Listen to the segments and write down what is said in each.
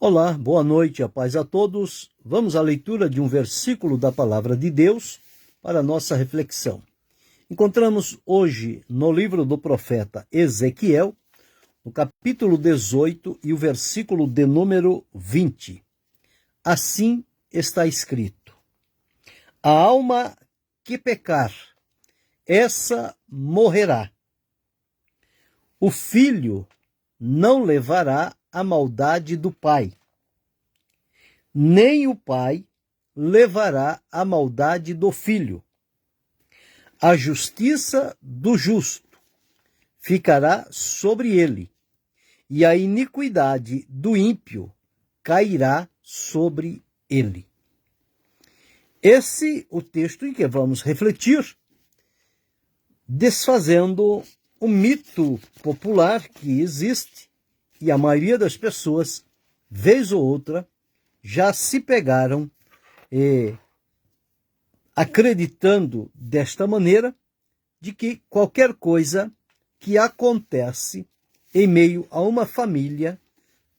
Olá, boa noite, a paz a todos. Vamos à leitura de um versículo da Palavra de Deus para a nossa reflexão. Encontramos hoje no livro do profeta Ezequiel, no capítulo 18 e o versículo de número 20. Assim está escrito: a alma que pecar, essa morrerá. O filho não levará a maldade do pai, nem o pai levará a maldade do filho. A justiça do justo ficará sobre ele, e a iniquidade do ímpio cairá sobre ele. Esse é o texto em que vamos refletir, desfazendo um mito popular que existe, e a maioria das pessoas, vez ou outra, já se pegaram acreditando desta maneira de que qualquer coisa que acontece em meio a uma família,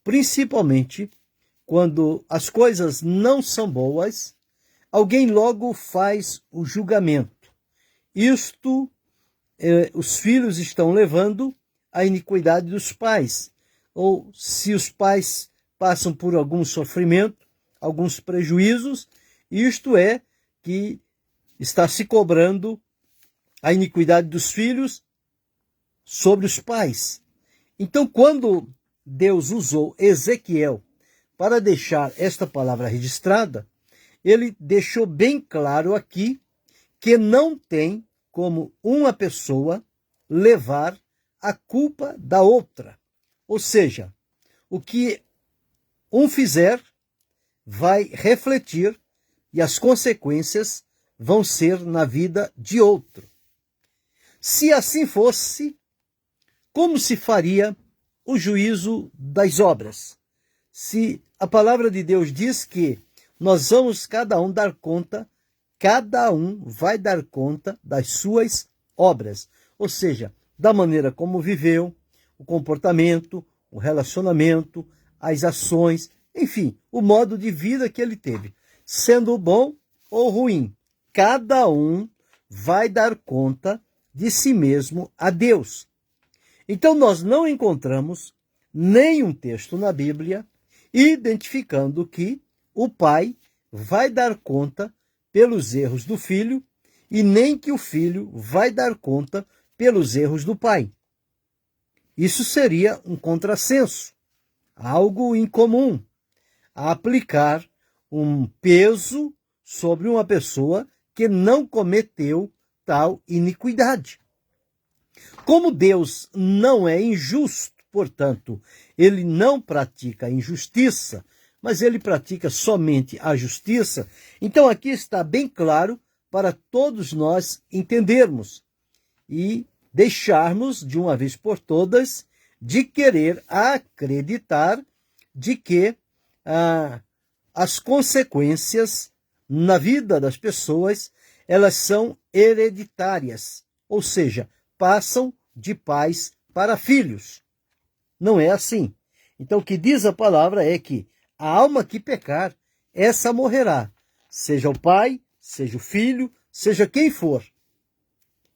principalmente quando as coisas não são boas, alguém logo faz o julgamento. Isto os filhos estão levando à iniquidade dos pais, ou se os pais passam por algum sofrimento, alguns prejuízos, isto é que está se cobrando a iniquidade dos filhos sobre os pais. Então, quando Deus usou Ezequiel para deixar esta palavra registrada, ele deixou bem claro aqui que não tem como uma pessoa levar a culpa da outra. Ou seja, o que um fizer vai refletir e as consequências vão ser na vida de outro. Se assim fosse, como se faria o juízo das obras? Se a palavra de Deus diz que nós vamos cada um dar conta, cada um vai dar conta das suas obras, ou seja, da maneira como viveu, o comportamento, o relacionamento, as ações, enfim, o modo de vida que ele teve, sendo bom ou ruim. Cada um vai dar conta de si mesmo a Deus. Então nós não encontramos nenhum texto na Bíblia identificando que o pai vai dar conta pelos erros do filho e nem que o filho vai dar conta pelos erros do pai. Isso seria um contrassenso, algo incomum, a aplicar um peso sobre uma pessoa que não cometeu tal iniquidade. Como Deus não é injusto, portanto, ele não pratica injustiça, mas ele pratica somente a justiça, então aqui está bem claro para todos nós entendermos e deixarmos de uma vez por todas de querer acreditar de que as consequências na vida das pessoas, elas são hereditárias, ou seja, passam de pais para filhos. Não é assim. Então o que diz a palavra é que a alma que pecar, essa morrerá, seja o pai, seja o filho, seja quem for.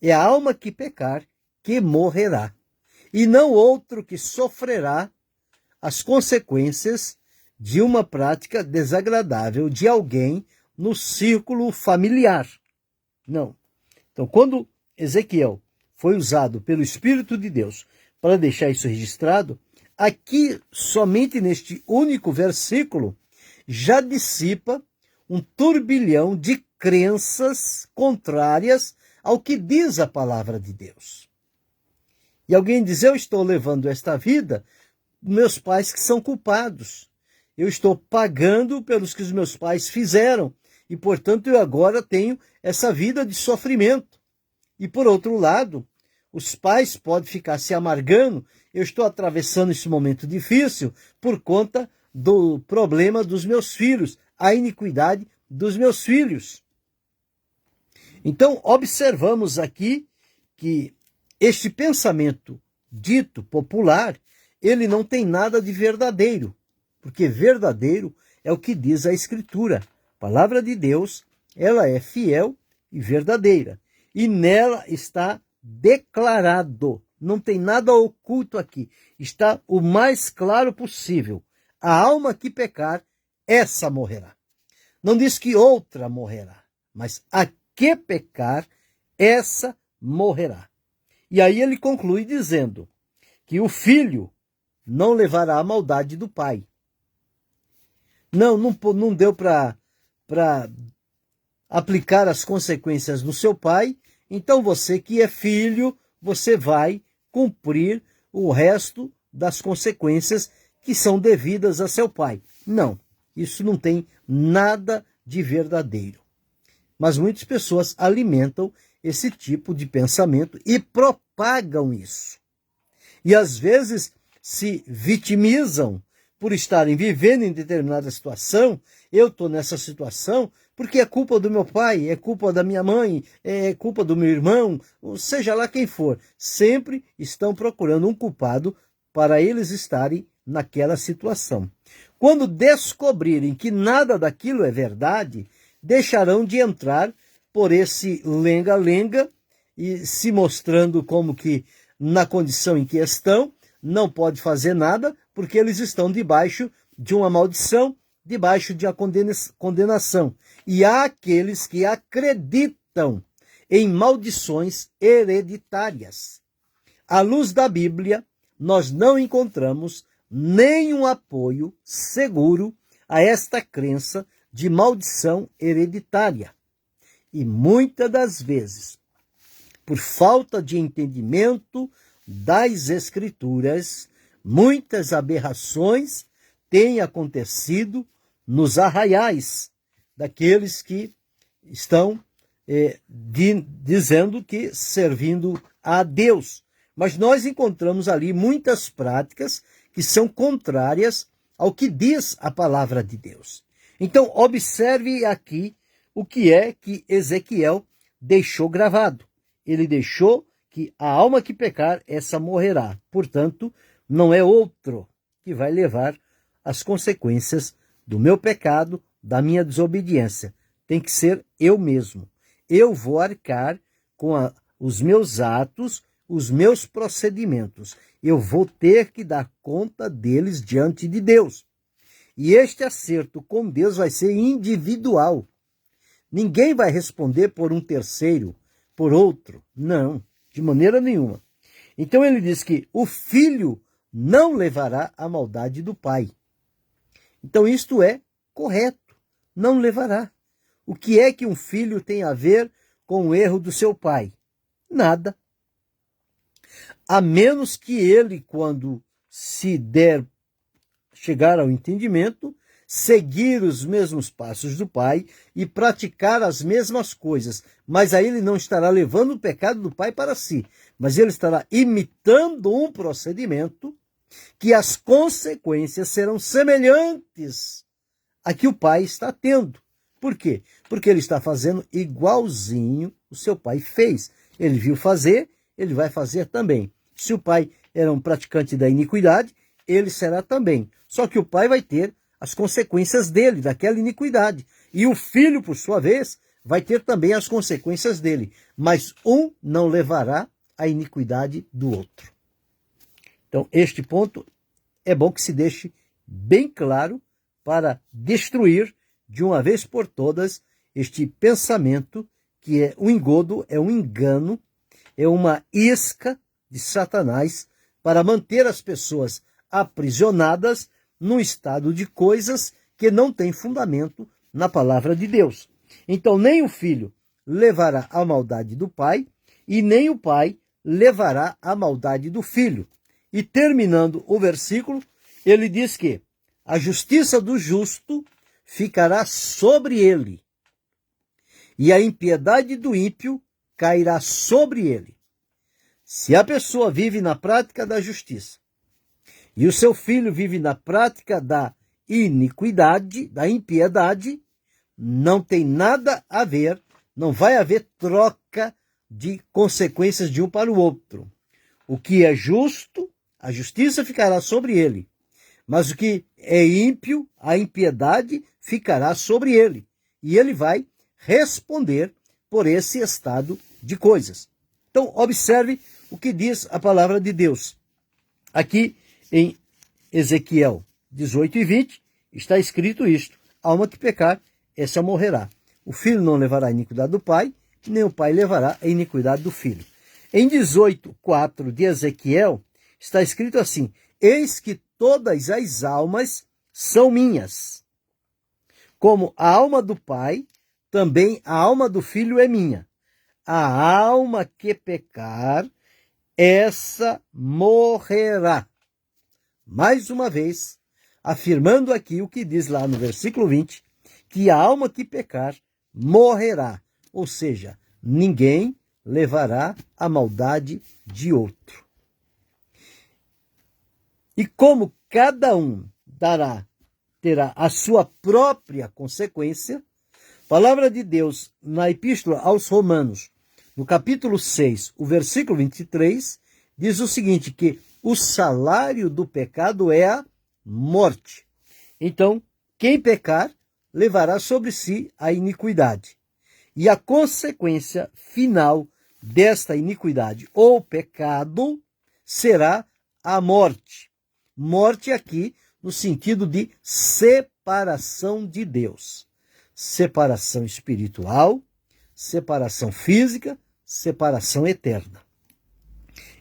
É a alma que pecar que morrerá, e não outro que sofrerá as consequências de uma prática desagradável de alguém no círculo familiar. Não. Então, quando Ezequiel foi usado pelo Espírito de Deus para deixar isso registrado, aqui, somente neste único versículo, já dissipa um turbilhão de crenças contrárias ao que diz a palavra de Deus. E alguém diz, eu estou levando esta vida, meus pais que são culpados. Eu estou pagando pelos que os meus pais fizeram. E, portanto, eu agora tenho essa vida de sofrimento. E, por outro lado, os pais podem ficar se amargando. Eu estou atravessando esse momento difícil por conta do problema dos meus filhos, a iniquidade dos meus filhos. Então, observamos aqui que este pensamento dito popular, ele não tem nada de verdadeiro, porque verdadeiro é o que diz a Escritura. A palavra de Deus, ela é fiel e verdadeira. E nela está declarado, não tem nada oculto aqui, está o mais claro possível. A alma que pecar, essa morrerá. Não diz que outra morrerá, mas a que pecar, essa morrerá. E aí ele conclui dizendo que o filho não levará a maldade do pai. Não deu para aplicar as consequências no seu pai, então você que é filho, você vai cumprir o resto das consequências que são devidas a seu pai. Não, isso não tem nada de verdadeiro. Mas muitas pessoas alimentam esse tipo de pensamento e propagam isso. E às vezes se vitimizam por estarem vivendo em determinada situação. Eu estou nessa situação porque é culpa do meu pai, é culpa da minha mãe, é culpa do meu irmão, seja lá quem for. Sempre estão procurando um culpado para eles estarem naquela situação. Quando descobrirem que nada daquilo é verdade, deixarão de entrar por esse lenga-lenga e se mostrando como que na condição em que estão, não pode fazer nada, porque eles estão debaixo de uma maldição, debaixo de uma condenação. E há aqueles que acreditam em maldições hereditárias. À luz da Bíblia, nós não encontramos nenhum apoio seguro a esta crença de maldição hereditária. E muitas das vezes, por falta de entendimento das Escrituras, muitas aberrações têm acontecido nos arraiais daqueles que estão dizendo que servindo a Deus. Mas nós encontramos ali muitas práticas que são contrárias ao que diz a palavra de Deus. Então, observe aqui o que é que Ezequiel deixou gravado. Ele deixou que a alma que pecar, essa morrerá. Portanto, não é outro que vai levar as consequências do meu pecado, da minha desobediência. Tem que ser eu mesmo. Eu vou arcar com os meus atos, os meus procedimentos. Eu vou ter que dar conta deles diante de Deus. E este acerto com Deus vai ser individual. Ninguém vai responder por um terceiro, por outro. Não, de maneira nenhuma. Então ele diz que o filho não levará a maldade do pai. Então isto é correto, não levará. O que é que um filho tem a ver com o erro do seu pai? Nada. A menos que ele, quando se chegar ao entendimento, seguir os mesmos passos do pai e praticar as mesmas coisas. Mas aí ele não estará levando o pecado do pai para si, mas ele estará imitando um procedimento que as consequências serão semelhantes a que o pai está tendo. Por quê? Porque ele está fazendo igualzinho o seu pai fez. Ele viu fazer, ele vai fazer também. Se o pai era um praticante da iniquidade, ele será também. Só que o pai vai ter as consequências dele, daquela iniquidade. E o filho, por sua vez, vai ter também as consequências dele. Mas um não levará a iniquidade do outro. Então, este ponto é bom que se deixe bem claro para destruir, de uma vez por todas, este pensamento que é um engodo, é um engano, é uma isca de Satanás para manter as pessoas aprisionadas num estado de coisas que não tem fundamento na palavra de Deus. Então, nem o filho levará a maldade do pai e nem o pai levará a maldade do filho. E terminando o versículo, ele diz que a justiça do justo ficará sobre ele e a impiedade do ímpio cairá sobre ele. Se a pessoa vive na prática da justiça e o seu filho vive na prática da iniquidade, da impiedade, não tem nada a ver, não vai haver troca de consequências de um para o outro. O que é justo, a justiça ficará sobre ele. Mas o que é ímpio, a impiedade ficará sobre ele, e ele vai responder por esse estado de coisas. Então, observe o que diz a palavra de Deus. Aqui em Ezequiel 18 e 20, está escrito isto: alma que pecar, essa morrerá. O filho não levará a iniquidade do pai, nem o pai levará a iniquidade do filho. Em 18:4 de Ezequiel, está escrito assim: eis que todas as almas são minhas. Como a alma do pai, também a alma do filho é minha. A alma que pecar, essa morrerá. Mais uma vez, afirmando aqui o que diz lá no versículo 20, que a alma que pecar morrerá. Ou seja, ninguém levará a maldade de outro. E como cada um terá a sua própria consequência, a palavra de Deus na Epístola aos Romanos, no capítulo 6, o versículo 23, diz o seguinte, que o salário do pecado é a morte. Então, quem pecar, levará sobre si a iniquidade. E a consequência final desta iniquidade ou pecado será a morte. Morte aqui no sentido de separação de Deus. Separação espiritual, separação física, separação eterna.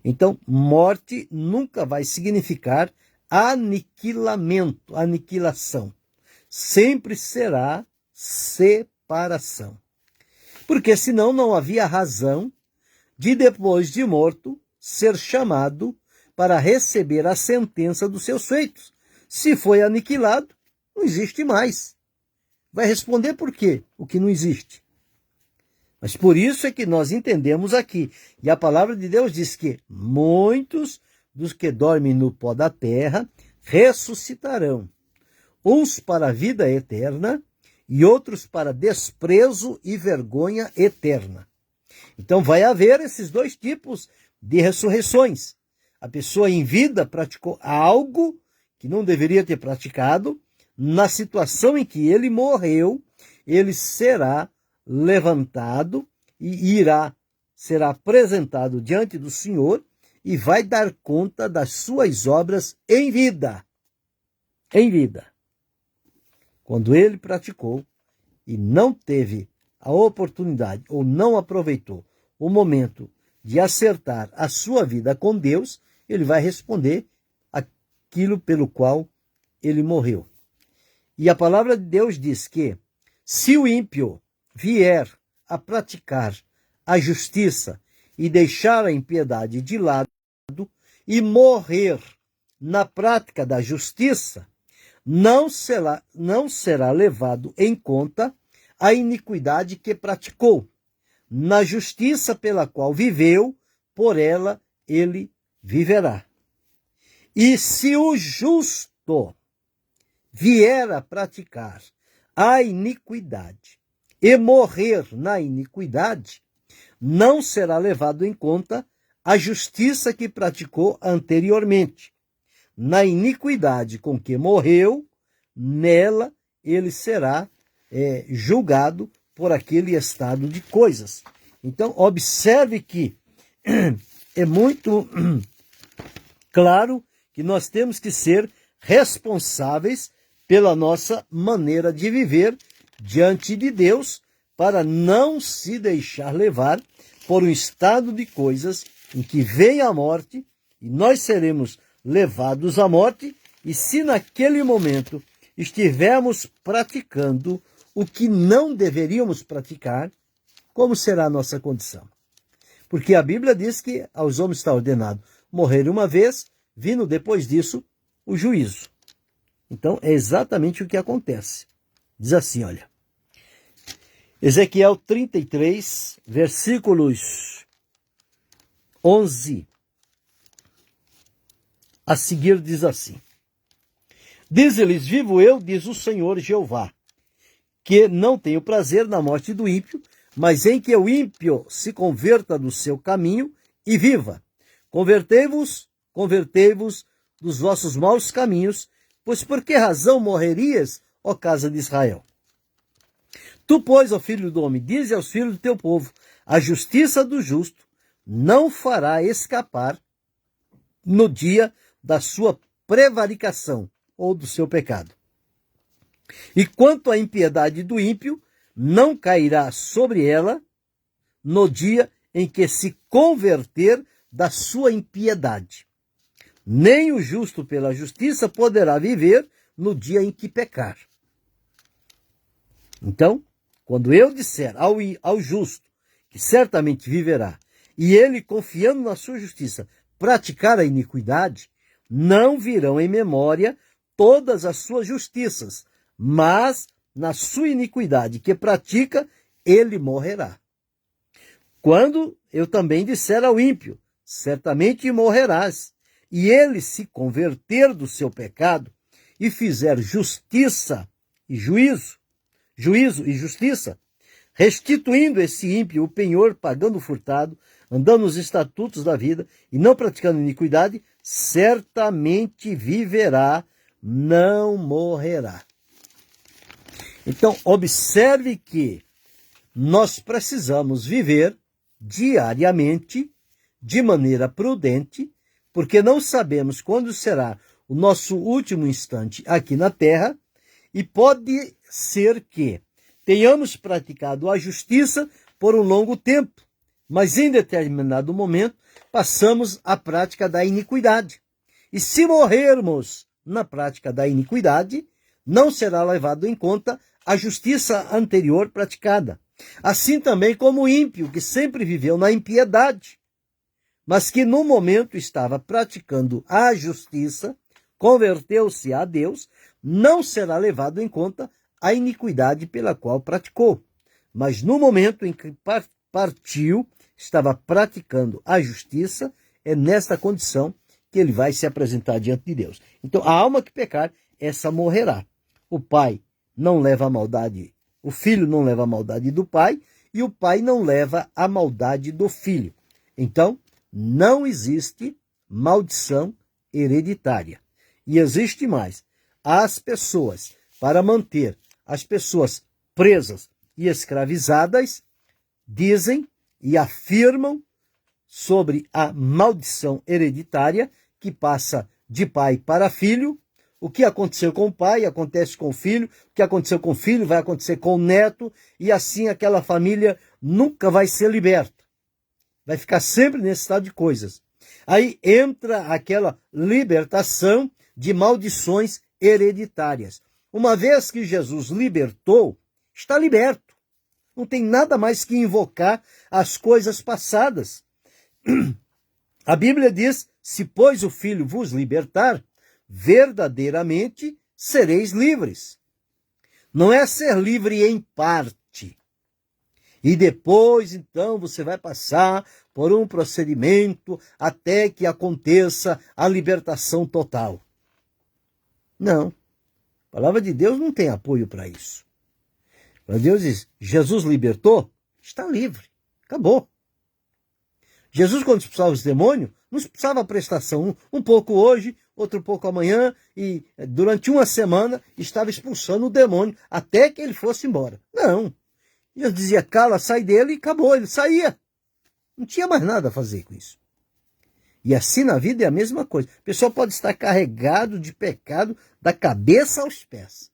Então, morte nunca vai significar aniquilamento, aniquilação. Sempre será separação. Porque senão não havia razão de, depois de morto, ser chamado para receber a sentença dos seus feitos. Se foi aniquilado, não existe mais. Vai responder por quê? O que não existe. Mas por isso é que nós entendemos aqui. E a palavra de Deus diz que muitos dos que dormem no pó da terra ressuscitarão. Uns para a vida eterna e outros para desprezo e vergonha eterna. Então vai haver esses dois tipos de ressurreições. A pessoa em vida praticou algo que não deveria ter praticado. Na situação em que ele morreu, ele será levantado e será apresentado diante do Senhor e vai dar conta das suas obras em vida. Em vida. Quando ele praticou e não teve a oportunidade ou não aproveitou o momento de acertar a sua vida com Deus, ele vai responder aquilo pelo qual ele morreu. E a palavra de Deus diz que se o ímpio vier a praticar a justiça e deixar a impiedade de lado e morrer na prática da justiça, não será levado em conta a iniquidade que praticou. Na justiça pela qual viveu, por ela ele viverá. E se o justo vier a praticar a iniquidade e morrer na iniquidade, não será levado em conta a justiça que praticou anteriormente. Na iniquidade com que morreu, nela ele será julgado por aquele estado de coisas. Então, observe que é muito claro que nós temos que ser responsáveis pela nossa maneira de viver diante de Deus, para não se deixar levar por um estado de coisas em que vem a morte e nós seremos levados à morte, e se naquele momento estivermos praticando o que não deveríamos praticar, como será a nossa condição? Porque a Bíblia diz que aos homens está ordenado morrer uma vez, vindo depois disso o juízo. Então é exatamente o que acontece. Diz assim, olha, Ezequiel 33, versículos 11 a seguir diz assim: diz-lhes, vivo eu, diz o Senhor Jeová, que não tenho prazer na morte do ímpio, mas em que o ímpio se converta do seu caminho e viva. Convertei-vos dos vossos maus caminhos, Pois por que razão morrerias, ó casa de Israel? Tu, pois, ó filho do homem, dize aos filhos do teu povo, a justiça do justo não fará escapar no dia da sua prevaricação ou do seu pecado. E quanto à impiedade do ímpio, não cairá sobre ela no dia em que se converter da sua impiedade. Nem o justo pela justiça poderá viver no dia em que pecar. Então, quando eu disser ao justo que certamente viverá, e ele, confiando na sua justiça, praticar a iniquidade, não virão em memória todas as suas justiças, mas na sua iniquidade que pratica, ele morrerá. Quando eu também disser ao ímpio, certamente morrerás, e ele se converter do seu pecado e fizer justiça e juízo e justiça, restituindo esse ímpio o penhor, pagando o furtado, andando nos estatutos da vida e não praticando iniquidade, certamente viverá, não morrerá. Então, observe que nós precisamos viver diariamente, de maneira prudente, porque não sabemos quando será o nosso último instante aqui na terra, e pode ser que tenhamos praticado a justiça por um longo tempo, mas em determinado momento passamos à prática da iniquidade. E se morrermos na prática da iniquidade, não será levado em conta a justiça anterior praticada. Assim também como o ímpio, que sempre viveu na impiedade, mas que no momento estava praticando a justiça, converteu-se a Deus, não será levado em conta a iniquidade pela qual praticou. Mas no momento em que partiu, estava praticando a justiça, é nesta condição que ele vai se apresentar diante de Deus. Então, a alma que pecar, essa morrerá. O pai não leva a maldade, o filho não leva a maldade do pai, e o pai não leva a maldade do filho. Então, não existe maldição hereditária. E existe mais. As pessoas, para manter as pessoas presas e escravizadas, dizem e afirmam sobre a maldição hereditária que passa de pai para filho. O que aconteceu com o pai acontece com o filho, o que aconteceu com o filho vai acontecer com o neto, e assim aquela família nunca vai ser liberta. Vai ficar sempre nesse estado de coisas. Aí entra aquela libertação de maldições hereditárias. Uma vez que Jesus libertou, está liberto. Não tem nada mais que invocar as coisas passadas. A Bíblia diz, se pois o Filho vos libertar, verdadeiramente sereis livres. Não é ser livre em parte. E depois, então, você vai passar por um procedimento até que aconteça a libertação total. Não. A palavra de Deus não tem apoio para isso. Mas Deus diz, Jesus libertou, está livre. Acabou. Jesus, quando expulsava os demônios, não expulsava a prestação. Um pouco hoje, outro pouco amanhã, e durante uma semana estava expulsando o demônio até que ele fosse embora. Não. Jesus dizia, cala, sai dele, e acabou. Ele saía. Não tinha mais nada a fazer com isso. E assim na vida é a mesma coisa. A pessoa pode estar carregado de pecado da cabeça aos pés.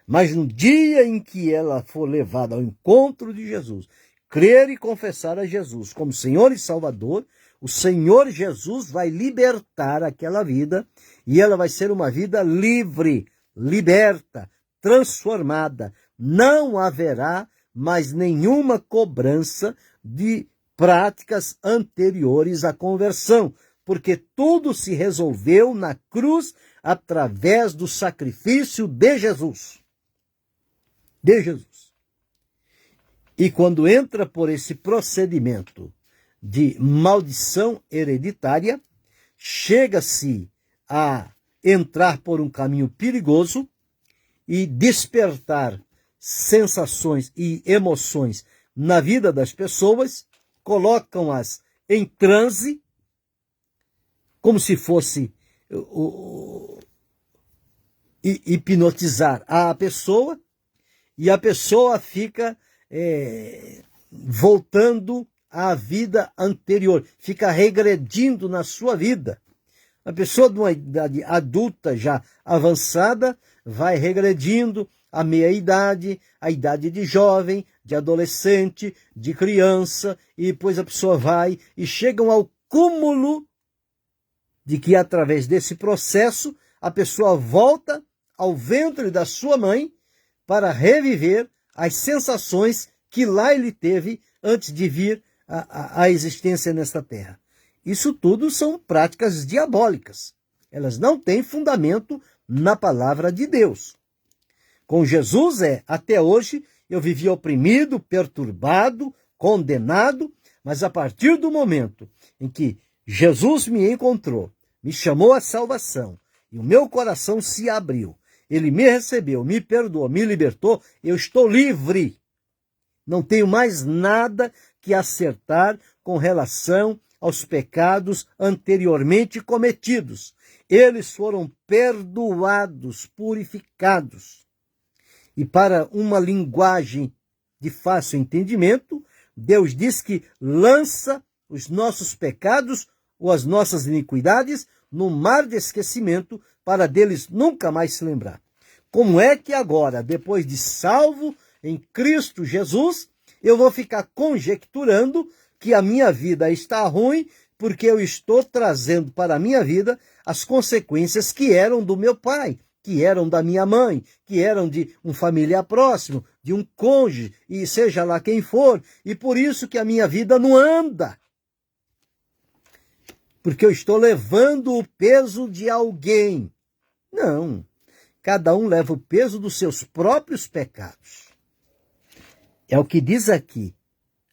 Mas no dia em que ela for levada ao encontro de Jesus, crer e confessar a Jesus como Senhor e Salvador, o Senhor Jesus vai libertar aquela vida e ela vai ser uma vida livre, liberta, transformada. Não haverá mais nenhuma cobrança de práticas anteriores à conversão, porque tudo se resolveu na cruz através do sacrifício de Jesus. De Jesus. E quando entra por esse procedimento de maldição hereditária, chega-se a entrar por um caminho perigoso e despertar sensações e emoções na vida das pessoas, colocam-as em transe, como se fosse hipnotizar a pessoa, e a pessoa fica voltando à vida anterior, fica regredindo na sua vida. A pessoa de uma idade adulta já avançada vai regredindo à meia-idade, à idade de jovem, de adolescente, de criança, e depois a pessoa vai e chegam ao cúmulo de que, através desse processo, a pessoa volta ao ventre da sua mãe para reviver as sensações que lá ele teve antes de vir à existência nesta terra. Isso tudo são práticas diabólicas. Elas não têm fundamento na palavra de Deus. Com Jesus até hoje, eu vivi oprimido, perturbado, condenado, mas a partir do momento em que Jesus me encontrou, me chamou à salvação, e o meu coração se abriu, ele me recebeu, me perdoou, me libertou, eu estou livre. Não tenho mais nada que acertar com relação aos pecados anteriormente cometidos. Eles foram perdoados, purificados. E para uma linguagem de fácil entendimento, Deus diz que lança os nossos pecados ou as nossas iniquidades no mar de esquecimento para deles nunca mais se lembrar. Como é que agora, depois de salvo em Cristo Jesus, eu vou ficar conjecturando que a minha vida está ruim porque eu estou trazendo para a minha vida as consequências que eram do meu pai, que eram da minha mãe, que eram de um familiar próximo, de um cônjuge, e seja lá quem for, e por isso que a minha vida não anda. Porque eu estou levando o peso de alguém. Não. Cada um leva o peso dos seus próprios pecados. É o que diz aqui.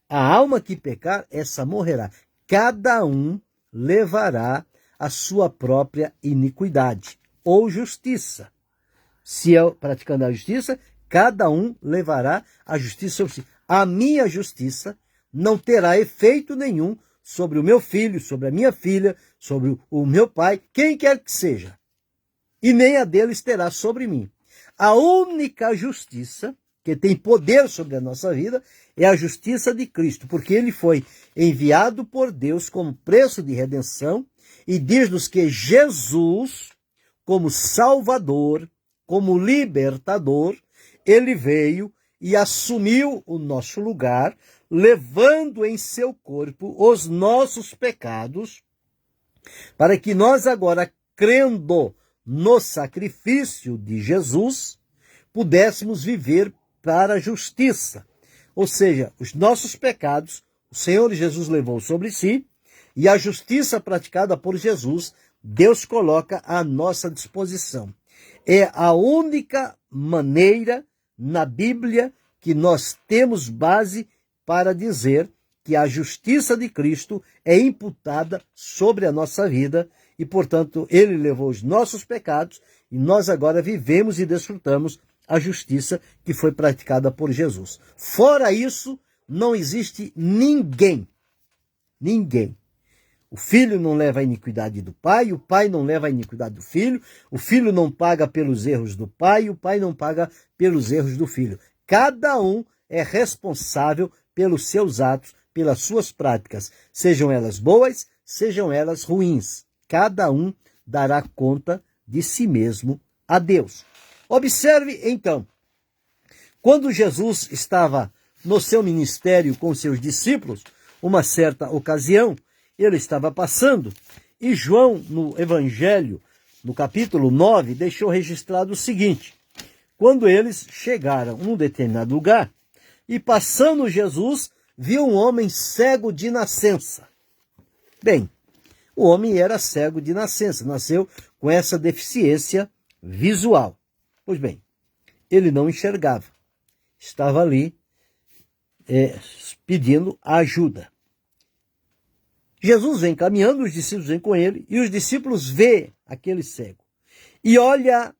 A alma que pecar, essa morrerá. Cada um levará a sua própria iniquidade ou justiça. Se eu praticando a justiça, cada um levará a justiça sobre si. A minha justiça não terá efeito nenhum sobre o meu filho, sobre a minha filha, sobre o meu pai, quem quer que seja. E nem a deles terá sobre mim. A única justiça que tem poder sobre a nossa vida é a justiça de Cristo, porque ele foi enviado por Deus como preço de redenção, e diz-nos que Jesus, como Salvador, como libertador, ele veio e assumiu o nosso lugar, levando em seu corpo os nossos pecados, para que nós agora, crendo no sacrifício de Jesus, pudéssemos viver para a justiça. Ou seja, os nossos pecados, o Senhor Jesus levou sobre si, e a justiça praticada por Jesus, Deus coloca à nossa disposição. É a única maneira na Bíblia que nós temos base para dizer que a justiça de Cristo é imputada sobre a nossa vida e, portanto, ele levou os nossos pecados e nós agora vivemos e desfrutamos a justiça que foi praticada por Jesus. Fora isso, não existe ninguém. Ninguém. O filho não leva a iniquidade do pai, o pai não leva a iniquidade do filho, o filho não paga pelos erros do pai, o pai não paga pelos erros do filho. Cada um é responsável pelos seus atos, pelas suas práticas, sejam elas boas, sejam elas ruins. Cada um dará conta de si mesmo a Deus. Observe, então, quando Jesus estava no seu ministério com seus discípulos, uma certa ocasião, ele estava passando, e João, no Evangelho, no capítulo 9, deixou registrado o seguinte: quando eles chegaram num determinado lugar, e passando Jesus, viu um homem cego de nascença. Bem, o homem era cego de nascença, nasceu com essa deficiência visual. Pois bem, ele não enxergava, estava ali pedindo ajuda. Jesus vem caminhando, os discípulos vêm com ele, e os discípulos vê aquele cego. E olha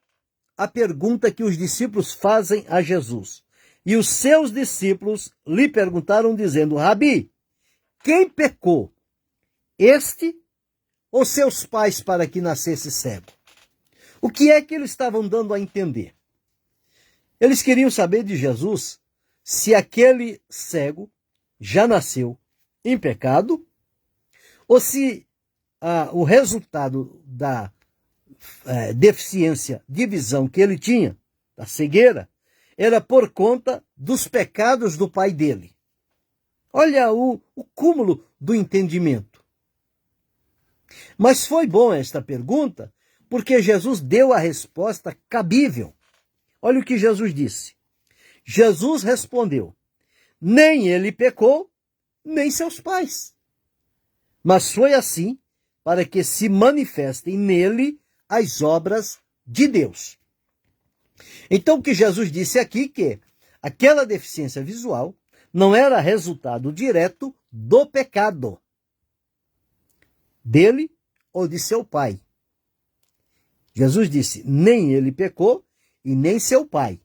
a pergunta que os discípulos fazem a Jesus. E os seus discípulos lhe perguntaram dizendo: Rabi, quem pecou, este ou seus pais, para que nascesse cego? O que é que eles estavam dando a entender? Eles queriam saber de Jesus se aquele cego já nasceu em pecado ou se o resultado da deficiência de visão que ele tinha, da cegueira, era por conta dos pecados do pai dele. Olha o cúmulo do entendimento. Mas foi bom esta pergunta, porque Jesus deu a resposta cabível. Olha o que Jesus disse. Jesus respondeu: nem ele pecou, nem seus pais. Mas foi assim para que se manifestem nele as obras de Deus. Então, o que Jesus disse aqui que aquela deficiência visual não era resultado direto do pecado dele ou de seu pai. Jesus disse, nem ele pecou e nem seu pai.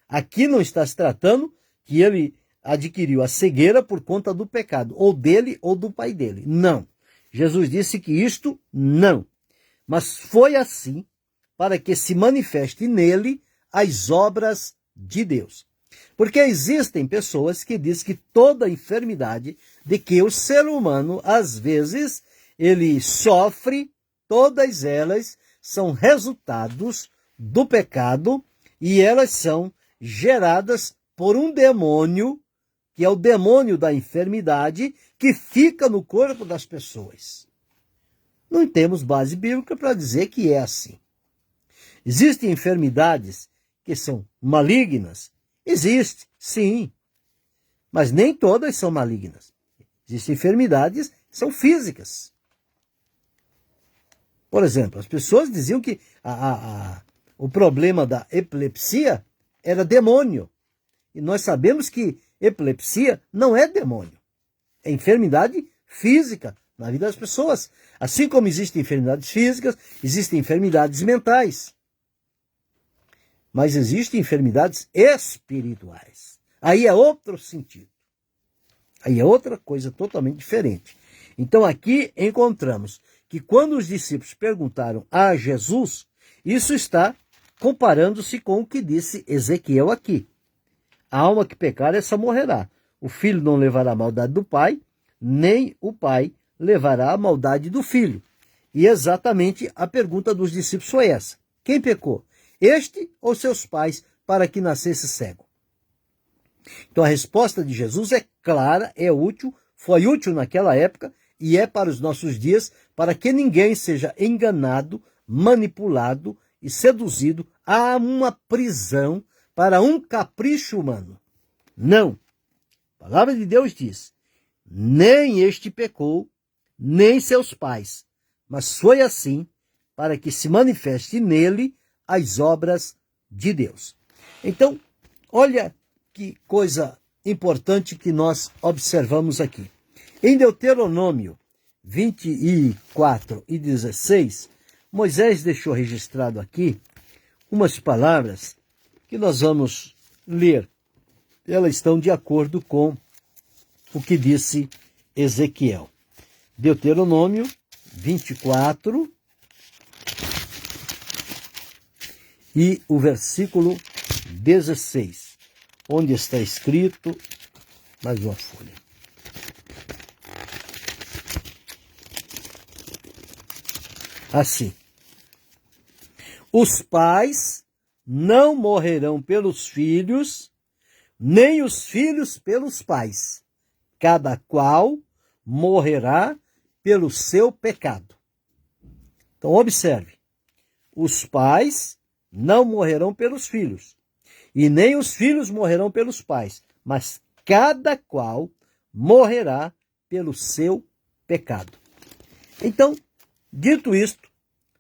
Aqui não está se tratando que ele adquiriu a cegueira por conta do pecado, ou dele ou do pai dele. Não. Jesus disse que isto não. Mas foi assim para que se manifeste nele as obras de Deus. Porque existem pessoas que dizem que toda enfermidade de que o ser humano, às vezes, ele sofre, todas elas são resultados do pecado e elas são geradas por um demônio, que é o demônio da enfermidade, que fica no corpo das pessoas. Não temos base bíblica para dizer que é assim. Existem enfermidades que são malignas? Existe, sim. Mas nem todas são malignas. Existem enfermidades que são físicas. Por exemplo, as pessoas diziam que o problema da epilepsia era demônio. E nós sabemos que epilepsia não é demônio. É enfermidade física na vida das pessoas. Assim como existem enfermidades físicas, existem enfermidades mentais. Mas existem enfermidades espirituais. Aí é outro sentido. Aí é outra coisa totalmente diferente. Então aqui encontramos que quando os discípulos perguntaram a Jesus, isso está comparando-se com o que disse Ezequiel aqui. A alma que pecar, essa morrerá. O filho não levará a maldade do pai, nem o pai levará a maldade do filho. E exatamente a pergunta dos discípulos foi essa. Quem pecou? Este ou seus pais, para que nascesse cego? Então a resposta de Jesus é clara, é útil, foi útil naquela época e é para os nossos dias, para que ninguém seja enganado, manipulado e seduzido a uma prisão para um capricho humano. Não. A palavra de Deus diz, nem este pecou, nem seus pais, mas foi assim para que se manifeste nele as obras de Deus. Então, olha que coisa importante que nós observamos aqui. Em Deuteronômio 24 e 16, Moisés deixou registrado aqui umas palavras que nós vamos ler. Elas estão de acordo com o que disse Ezequiel. Deuteronômio 24 e o versículo 16, onde está escrito, mais uma folha. Assim, os pais não morrerão pelos filhos, nem os filhos pelos pais. Cada qual morrerá pelo seu pecado. Então, observe. Os pais não morrerão pelos filhos, e nem os filhos morrerão pelos pais, mas cada qual morrerá pelo seu pecado. Então, dito isto,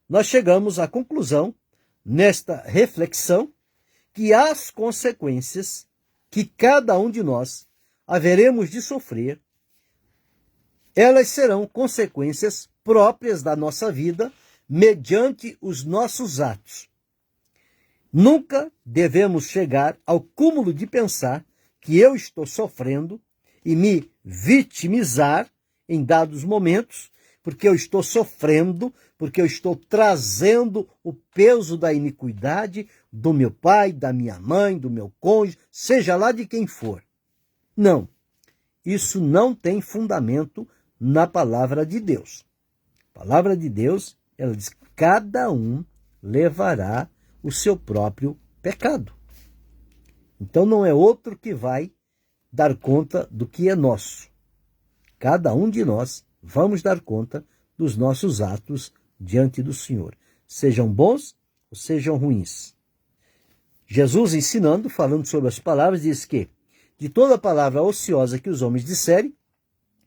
nós chegamos à conclusão, nesta reflexão, que as consequências que cada um de nós haveremos de sofrer, elas serão consequências próprias da nossa vida, mediante os nossos atos. Nunca devemos chegar ao cúmulo de pensar que eu estou sofrendo e me vitimizar em dados momentos, porque eu estou sofrendo porque eu estou trazendo o peso da iniquidade do meu pai, da minha mãe, do meu cônjuge, seja lá de quem for. Não, isso não tem fundamento na palavra de Deus. A palavra de Deus, ela diz que cada um levará o seu próprio pecado. Então não é outro que vai dar conta do que é nosso. Cada um de nós vamos dar conta dos nossos atos diante do Senhor, sejam bons ou sejam ruins. Jesus ensinando, falando sobre as palavras, diz que de toda palavra ociosa que os homens disserem,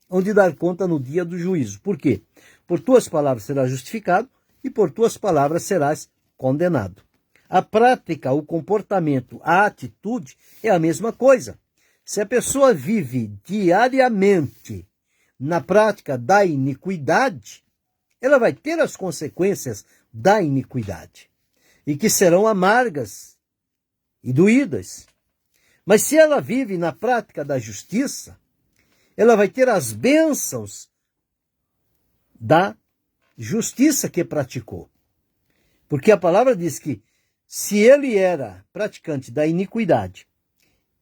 hão de dar conta no dia do juízo. Por quê? Por tuas palavras serás justificado e por tuas palavras serás condenado. A prática, o comportamento, a atitude é a mesma coisa. Se a pessoa vive diariamente na prática da iniquidade, ela vai ter as consequências da iniquidade, e que serão amargas e doídas. Mas se ela vive na prática da justiça, ela vai ter as bênçãos da justiça que praticou. Porque a palavra diz que se ele era praticante da iniquidade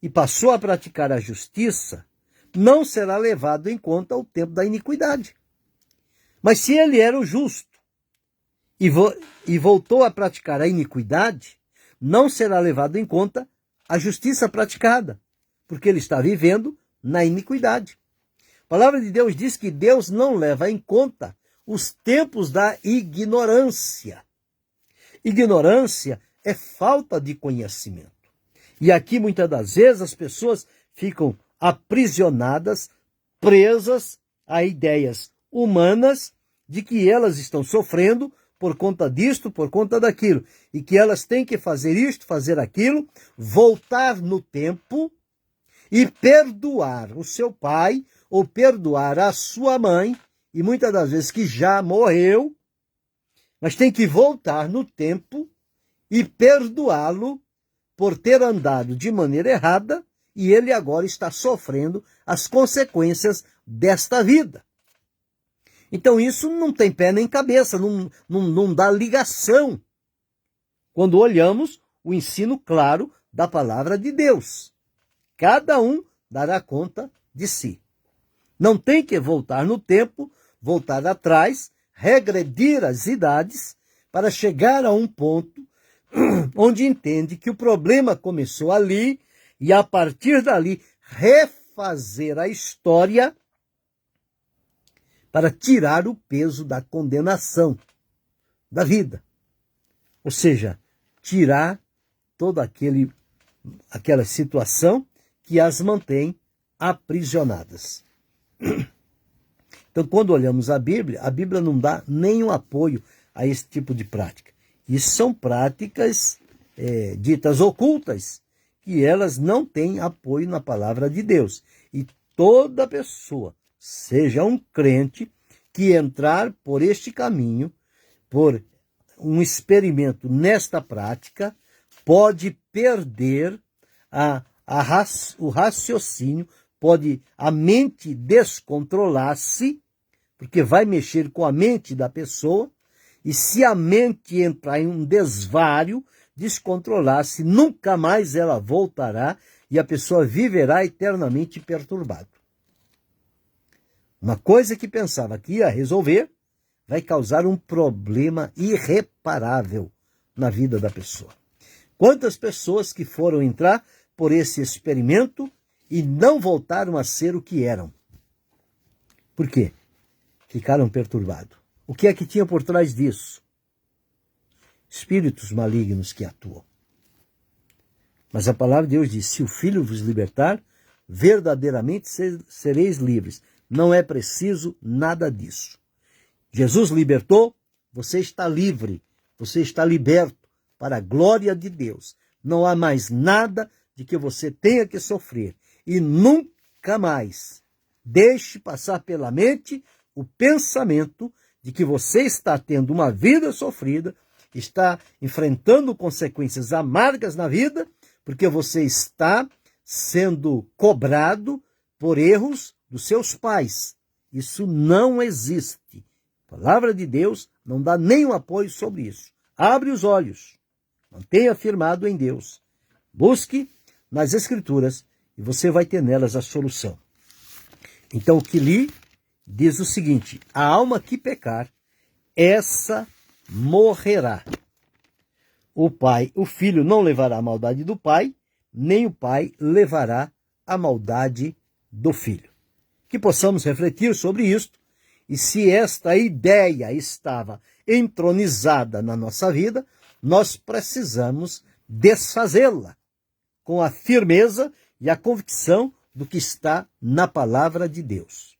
e passou a praticar a justiça, não será levado em conta o tempo da iniquidade. Mas se ele era o justo e voltou a praticar a iniquidade, não será levado em conta a justiça praticada, porque ele está vivendo na iniquidade. A palavra de Deus diz que Deus não leva em conta os tempos da ignorância. Ignorância é falta de conhecimento. E aqui, muitas das vezes, as pessoas ficam aprisionadas, presas a ideias humanas de que elas estão sofrendo por conta disto, por conta daquilo, e que elas têm que fazer isto, fazer aquilo, voltar no tempo e perdoar o seu pai ou perdoar a sua mãe, e muitas das vezes que já morreu, mas tem que voltar no tempo e perdoá-lo por ter andado de maneira errada, e ele agora está sofrendo as consequências desta vida. Então isso não tem pé nem cabeça, não dá ligação quando olhamos o ensino claro da palavra de Deus. Cada um dará conta de si. Não tem que voltar no tempo, voltar atrás, regredir as idades para chegar a um ponto onde entende que o problema começou ali e a partir dali refazer a história para tirar o peso da condenação da vida. Ou seja, tirar toda aquela situação que as mantém aprisionadas. Então, quando olhamos a Bíblia não dá nenhum apoio a esse tipo de prática. Isso são práticas ditas ocultas, que elas não têm apoio na palavra de Deus. E toda pessoa, seja um crente, que entrar por este caminho, por um experimento nesta prática, pode perder o raciocínio, pode a mente descontrolar-se, porque vai mexer com a mente da pessoa, e se a mente entrar em um desvário, descontrolar-se, nunca mais ela voltará e a pessoa viverá eternamente perturbada. Uma coisa que pensava que ia resolver, vai causar um problema irreparável na vida da pessoa. Quantas pessoas que foram entrar por esse experimento e não voltaram a ser o que eram? Por quê? Ficaram perturbados. O que é que tinha por trás disso? Espíritos malignos que atuam. Mas a palavra de Deus diz, se o Filho vos libertar, verdadeiramente sereis livres. Não é preciso nada disso. Jesus libertou, você está livre, você está liberto para a glória de Deus. Não há mais nada de que você tenha que sofrer. E nunca mais deixe passar pela mente o pensamento de que você está tendo uma vida sofrida, está enfrentando consequências amargas na vida, porque você está sendo cobrado por erros dos seus pais. Isso não existe. A palavra de Deus não dá nenhum apoio sobre isso. Abre os olhos. Mantenha firmado em Deus. Busque nas Escrituras e você vai ter nelas a solução. Então, o que li diz o seguinte: a alma que pecar, essa morrerá. O filho não levará a maldade do pai, nem o pai levará a maldade do filho. Que possamos refletir sobre isto, e se esta ideia estava entronizada na nossa vida, nós precisamos desfazê-la com a firmeza e a convicção do que está na palavra de Deus.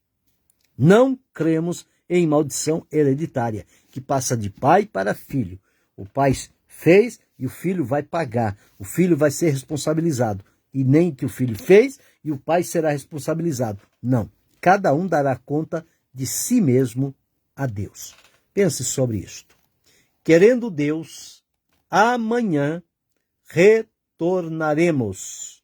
Não cremos em maldição hereditária, que passa de pai para filho. O pai fez e o filho vai pagar. O filho vai ser responsabilizado. E nem que o filho fez e o pai será responsabilizado. Não. Cada um dará conta de si mesmo a Deus. Pense sobre isto. Querendo Deus, amanhã retornaremos